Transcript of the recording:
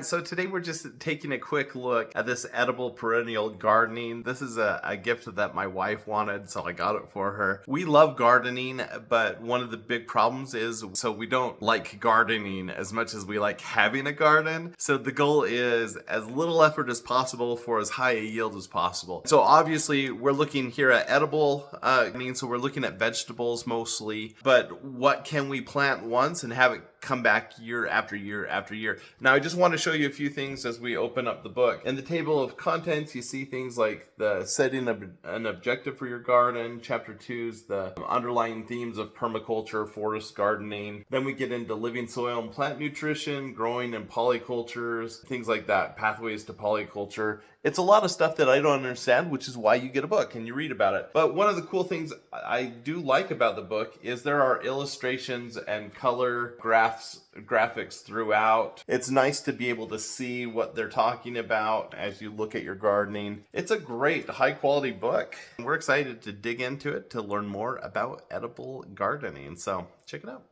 So today we're just taking a quick look at this edible perennial gardening. This is a gift that my wife wanted, so I got it for her. We love gardening, but one of the big problems is so we don't like gardening as much as we like having a garden. So the goal is as little effort as possible for as high a yield as possible. So obviously we're looking here at edible gardening, so we're looking at vegetables mostly, but what can we plant once and have it come back year after year after year? Now I just want to show you a few things as we open up the book. In the table of contents, you see things like the setting of an objective for your garden. Chapter 2 is the underlying themes of permaculture, forest gardening. Then we get into living soil and plant nutrition, growing and polycultures, things like that, pathways to polyculture. It's a lot of stuff that I don't understand, which is why you get a book and you read about it. But one of the cool things I do like about the book is there are illustrations and color graphics throughout. It's nice to be able to see what they're talking about as you look at your gardening. It's a great high quality book. We're excited to dig into it to learn more about edible gardening. So check it out.